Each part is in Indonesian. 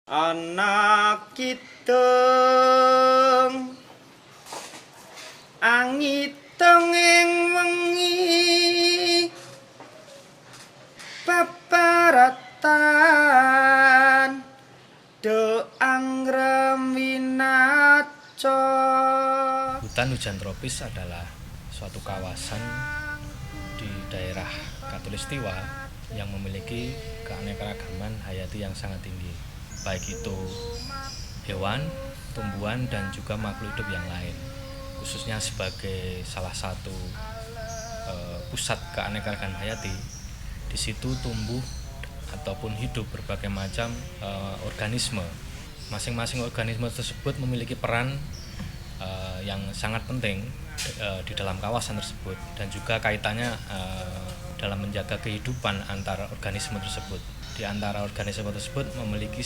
Ana kidung angitung ing wengi paparatan do anggrem winaca. Hutan hujan tropis adalah suatu kawasan di daerah Katulistiwa yang memiliki keanekaragaman hayati yang sangat tinggi, baik itu hewan, tumbuhan, dan juga makhluk hidup yang lain. Khususnya sebagai salah satu pusat keanekaragaman hayati, di situ tumbuh ataupun hidup berbagai macam organisme. Masing-masing organisme tersebut memiliki peran yang sangat penting di dalam kawasan tersebut, dan juga kaitannya dalam menjaga kehidupan antara organisme tersebut. Di antara organisme tersebut memiliki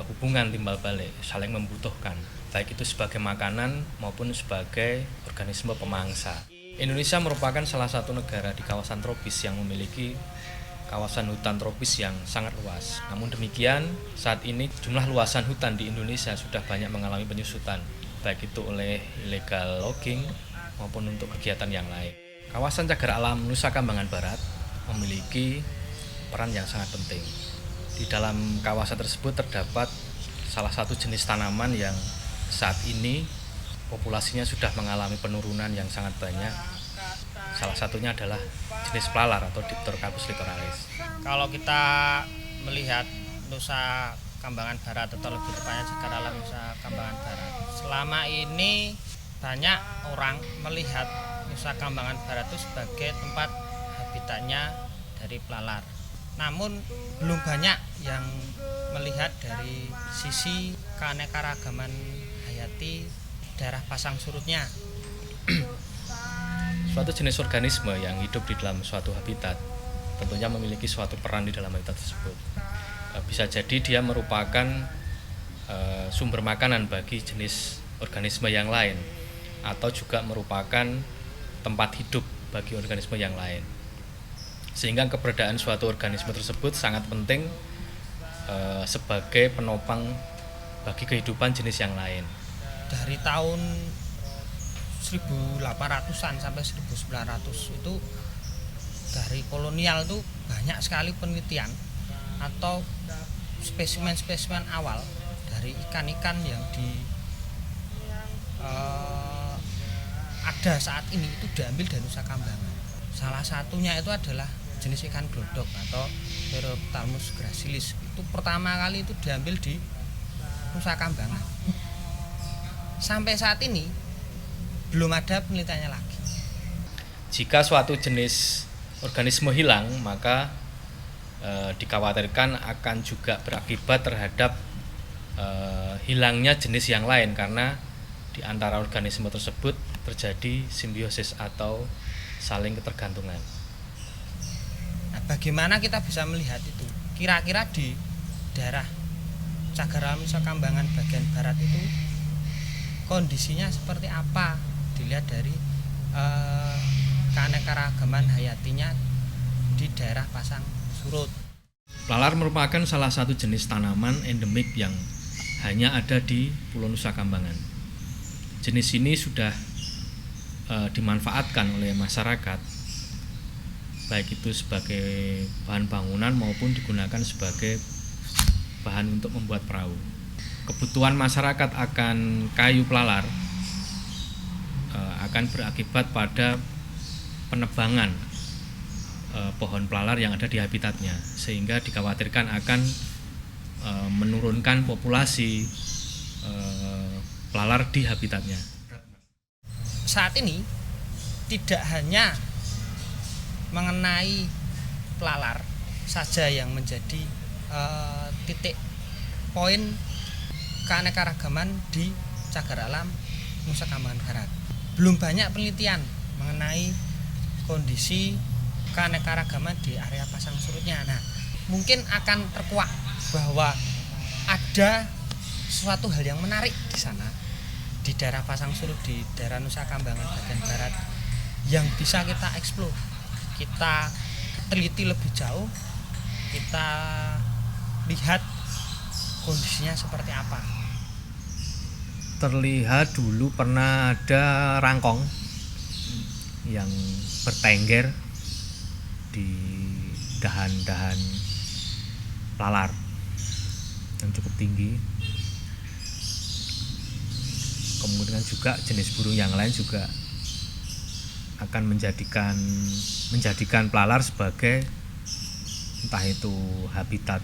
hubungan timbal balik, saling membutuhkan, baik itu sebagai makanan maupun sebagai organisme pemangsa. Indonesia merupakan salah satu negara di kawasan tropis yang memiliki kawasan hutan tropis yang sangat luas. Namun demikian, saat ini jumlah luasan hutan di Indonesia sudah banyak mengalami penyusutan, baik itu oleh illegal logging maupun untuk kegiatan yang lain. Kawasan Cagar Alam Nusa Kambangan Barat memiliki peran yang sangat penting. Di dalam kawasan tersebut terdapat salah satu jenis tanaman yang saat ini populasinya sudah mengalami penurunan yang sangat banyak. Salah satunya adalah jenis pelalar atau Dipterocarpus littoralis. Kalau kita melihat Nusa Kambangan Barat atau lebih tepatnya Cagar Alam Nusa Kambangan Barat, selama ini banyak orang melihat Nusa Kambangan Barat itu sebagai tempat habitatnya dari pelalar. Namun belum banyak yang melihat dari sisi keanekaragaman hayati daerah pasang surutnya. Suatu jenis organisme yang hidup di dalam suatu habitat tentunya memiliki suatu peran di dalam habitat tersebut. Bisa jadi dia merupakan sumber makanan bagi jenis organisme yang lain, atau juga merupakan tempat hidup bagi organisme yang lain. Sehingga keberadaan suatu organisme tersebut sangat penting sebagai penopang bagi kehidupan jenis yang lain. Dari tahun 1800-an sampai 1900 itu dari kolonial itu banyak sekali penelitian atau spesimen-spesimen awal dari ikan-ikan yang ada saat ini itu diambil dari Nusa Kambangan. Salah satunya itu adalah jenis ikan glodok atau Pterophthalmus gracilis. Itu pertama kali itu diambil di Nusa Kambangan. Sampai saat ini belum ada penelitiannya lagi. Jika suatu jenis organisme hilang, maka dikhawatirkan akan juga berakibat terhadap hilangnya jenis yang lain, karena di antara organisme tersebut terjadi simbiosis atau saling ketergantungan. Nah, bagaimana kita bisa melihat itu? Kira-kira di daerah Cagar Alam Nusa Kambangan bagian barat itu kondisinya seperti apa? Dilihat dari keanekaragaman hayatinya di daerah pasang surut. Pelalar merupakan salah satu jenis tanaman endemik yang hanya ada di Pulau Nusa Kambangan. Jenis ini sudah dimanfaatkan oleh masyarakat, baik itu sebagai bahan bangunan maupun digunakan sebagai bahan untuk membuat perahu. Kebutuhan masyarakat akan kayu pelalar akan berakibat pada penebangan pohon pelalar yang ada di habitatnya, sehingga dikhawatirkan akan menurunkan populasi pelalar di habitatnya. Saat ini tidak hanya mengenai pelalar saja yang menjadi titik poin keanekaragaman di Cagar Alam Nusa Kambangan Barat. Belum banyak penelitian mengenai kondisi keanekaragaman di area pasang surutnya. Nah, mungkin akan terkuak bahwa ada suatu hal yang menarik di sana, di daerah pasang surut di daerah Nusa Kambangan bagian barat, yang bisa kita eksplor, kita teliti lebih jauh, kita lihat kondisinya seperti apa? Terlihat dulu pernah ada rangkong yang bertengger di dahan-dahan lalar yang cukup tinggi. Kemudian juga jenis burung yang lain juga akan menjadikan pelalar sebagai entah itu habitat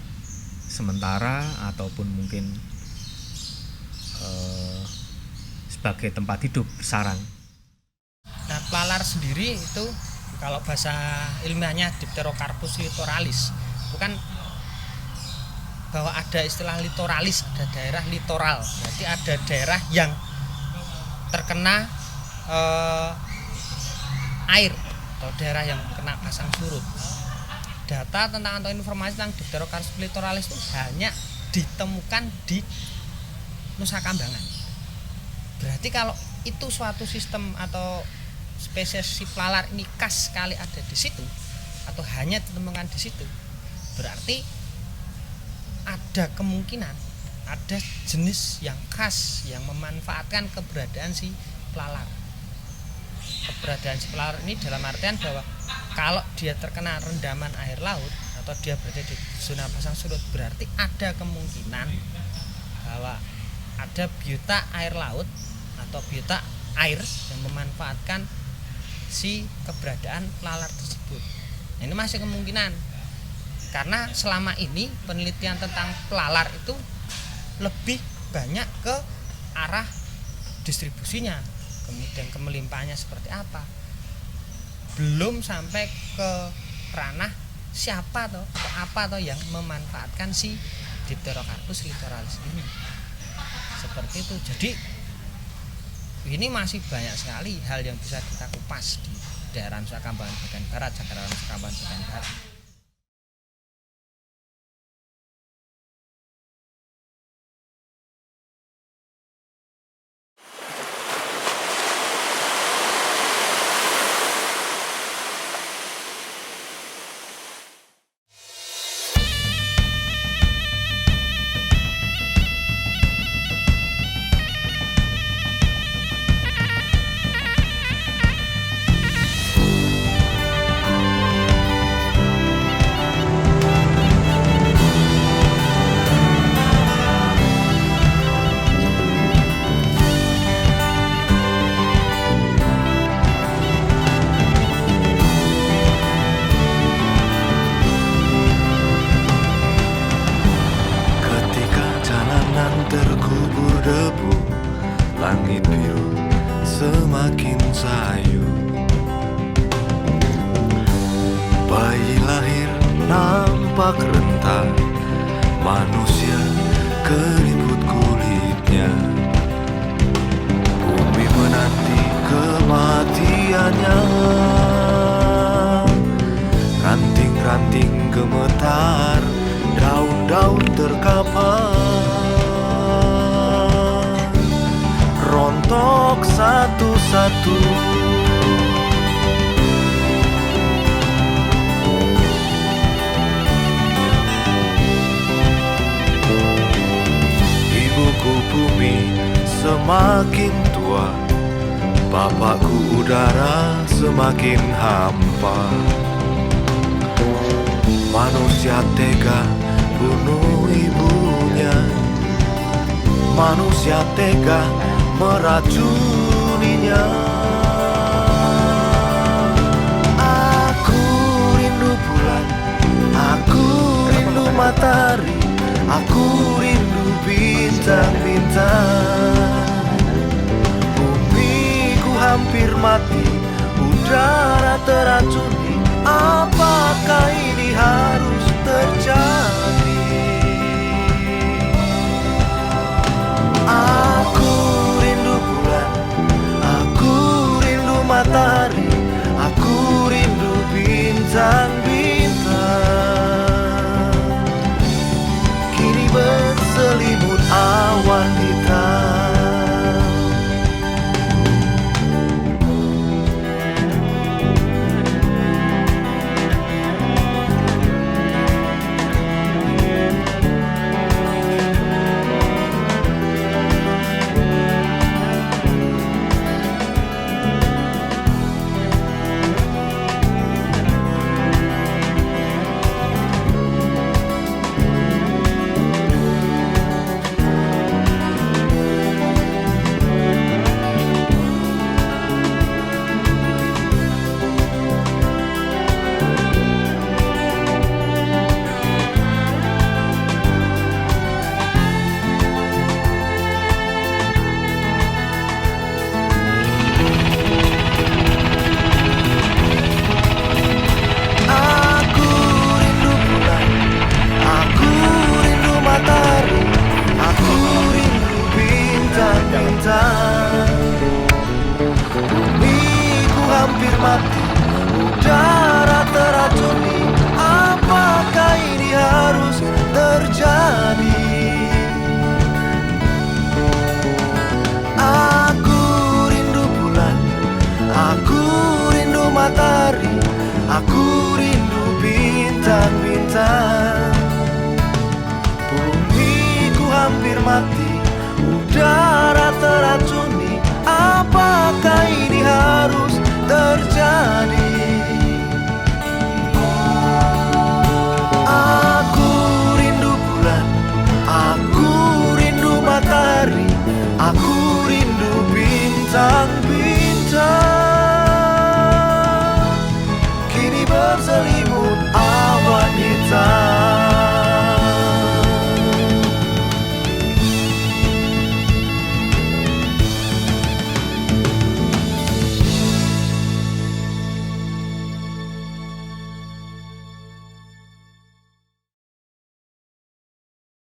sementara ataupun mungkin sebagai tempat hidup sarang. Nah, pelalar sendiri itu kalau bahasa ilmiahnya Dipterocarpus litoralis, bukan bahwa ada istilah litoralis, ada daerah litoral, berarti ada daerah yang terkena air atau daerah yang kena pasang surut. Data tentang atau informasi tentang Dipterocarpus litoralis itu hanya ditemukan di Nusa Kambangan. Berarti kalau itu suatu sistem atau spesies si pelalar ini khas sekali ada di situ atau hanya ditemukan di situ, berarti ada kemungkinan ada jenis yang khas yang memanfaatkan keberadaan si pelalar. Keberadaan si pelalar ini dalam artian bahwa kalau dia terkena rendaman air laut atau dia berada di zona pasang surut, berarti ada kemungkinan bahwa ada biota air laut atau biota air yang memanfaatkan si keberadaan pelalar tersebut. Nah, ini masih kemungkinan karena selama ini penelitian tentang pelalar itu lebih banyak ke arah distribusinya, kemudian kemelimpahannya seperti apa, belum sampai ke ranah siapa atau apa atau yang memanfaatkan si Dipterocarpus litoralis ini. Seperti itu. Jadi ini masih banyak sekali hal yang bisa kita kupas di daerah Nusa Kambangan bagian barat, Cagar Alam Nusa Kambangan bagian barat. langit biru semakin sayu. Bayi lahir nampak rentan, manusia keriput kulitnya. Bumi menanti kematiannya. Ranting-ranting gemetar, daun-daun terkapar, rontok satu-satu. Ibuku bumi semakin tua, bapakku udara semakin hampa. Manusia tega bunuh ibunya, manusia tega meracuninya. Aku rindu bulan, aku rindu matahari, aku rindu bintang-bintang. Bumiku hampir mati, udara teracuni. Apakah ini harus terjadi? Aku rindu bulan, aku rindu matahari, aku rindu bintang-bintang. Kini berselimut awan hitam. mati, udara teracuni. Apakah ini harus terjadi? Aku rindu bulan, aku rindu matahari, aku rindu bintang-bintang. Bumiku hampir mati, udara teracuni. Apakah ini harus terjadi?